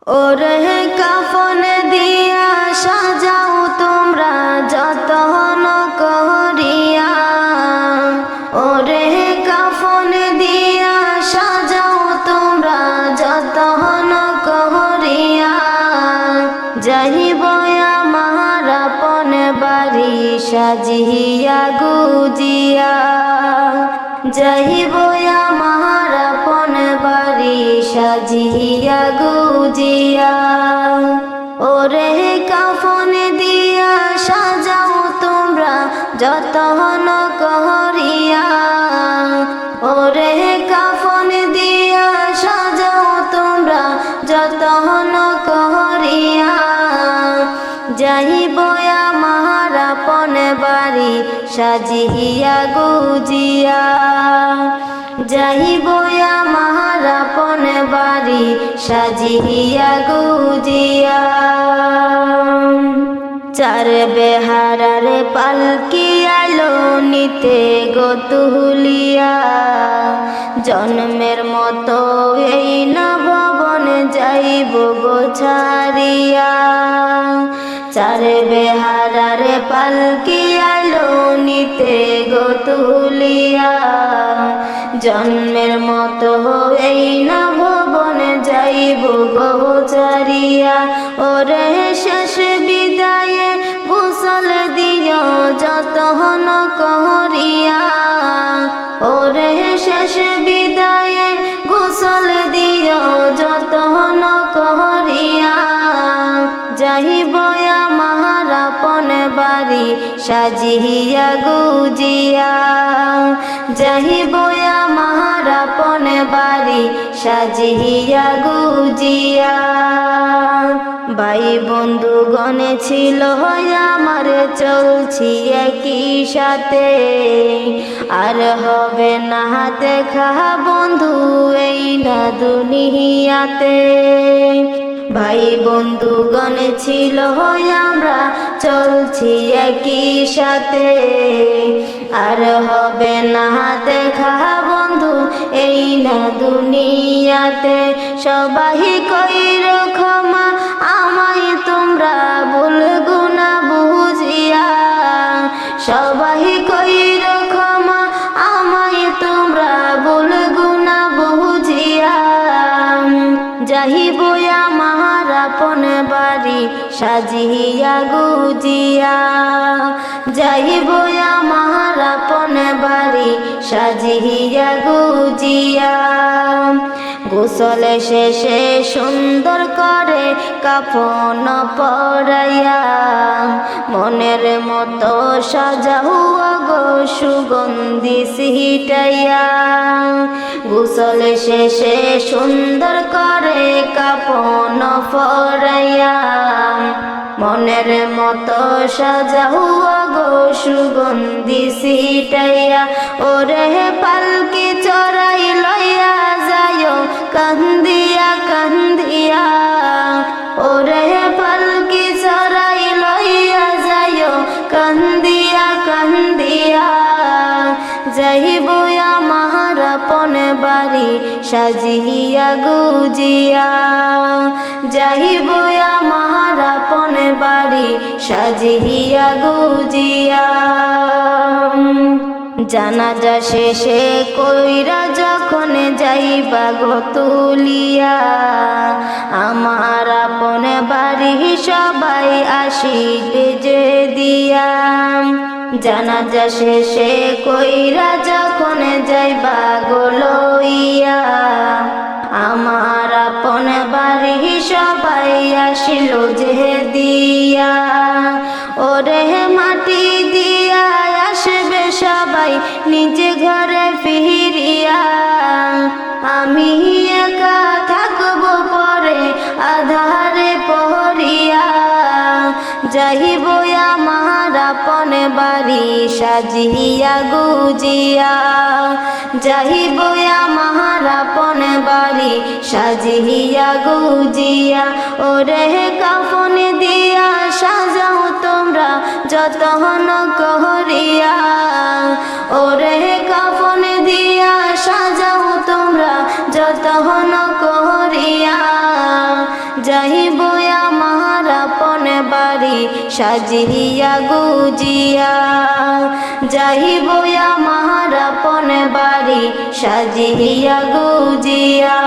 ওরে কাফন দিয়া সাজাও তোমরা যতন করিয়া, ওরে কাফন দিয়া সাজাও তোমরা যতন করিয়া, যাইব আমার আপন বাড়ি সাজিয়া গুজিয়া, যাইব আমার আপন বাড়ি সাজিয়া গুজিয়া। ওরে কাফন দিয়া সাজাও তোমরা যতন করিয়া, ওরে কাফন দিয়া সাজাও তোমরা যতন করিয়া, যাইব আমার আপন বাড়ি সাজিয়া গুজিয়া, যাইব আমার আপন বাড়ি সাজিয়া গুজিয়া। চার বেহারার পালকি আলো নিতে গো তুলিয়া, জন্মের মতো এই নববন যাইব গো ছাড়িয়া। চার বেহারার পালকি আলো নিতে গো তুলিয়া, জন্মের মতো এই নববন যাইব গো ছাড়িয়া। ওরে শেষ বিদায়ে গোসল দিও যতন করিয়া, ওরে শেষ বিদায়ে গোসল দিও যতন করিয়া, যাইব আমার আপন বাড়ি সাজিয়া গুজিয়া, যাইব আমার আপন বাড়ি সাজিয়া গুজিয়া। ভাই বন্ধু গণে ছিল আমার চলছি একই সাথে, আর হবে না দেখা বন্ধু এই না দুনিয়াতে। ভাই বন্ধু গণে ছিল আমরা চলছি একই সাথে, আর হবে না দেখা বন্ধু এই না দুনিয়াতে। সবাই কইর ক্ষমা আমায় তোমরা ভুলগো না বুঝিয়া, সবাই কইর ক্ষমা আমায় তোমরা ভুলগো না বুঝিয়া, যাইব আমার আপন বাড়ি সাজিয়া গুজিয়া, যাইব আমার আপন বাড়ি সাজিয়া গুজিয়া। গোসল শেষে সুন্দর করে কাফন পরাইয়া, মনের মতো সাজাও গো সুগন্ধি ছিটাইয়া। গোসল শেষে সুন্দর করে কাফন পরাইয়া, মনের মতো সাজাও গো সুগন্ধি ছিটাইয়া। ওরে পালকি চড়াই লইয়া যাইও কান্দিয়া কান্দিয়া, ওরে পালকি চড়াই লইয়া যাইও কান্দিয়া কান্দিয়া, যাইব আমার আপন বাড়ি সাজিয়া গুজিয়া, যাইব আমার আপন বাড়ি সাজিয়া গুজিয়া। জানাজা শেষে কইরা যখন যাইবা গো তুলিয়া, আমার আপন বাড়ি সবাই আসিবে যে দিয়া। জানাজা শেষে কইরা যখন যাইবা গো লইয়া, আমার আপন বাড়ি সবাই আসিল যে দিয়া। ওরে মাটি দিয়া আসবে সবাই নিজে ঘরে ফিরিয়া, আমি একা থাকব পরে আধারে পড়িয়া, যাইব আমার আপন বাড়ি সাজিয়া গুজিয়া, যাইব আমার আপন বাড়ি সাজিয়া গুজিয়া। ওরে কাফন দিয়া সাজাও তোমরা যতন করিয়া, ওরে কাফন দিয়া সাজাও তোমরা যতন করিয়া, যাইব আমার আপন বাড়ি সাজিয়া গুজিয়া, যাইব আমার আপন বাড়ি সাজিয়া গুজিয়া।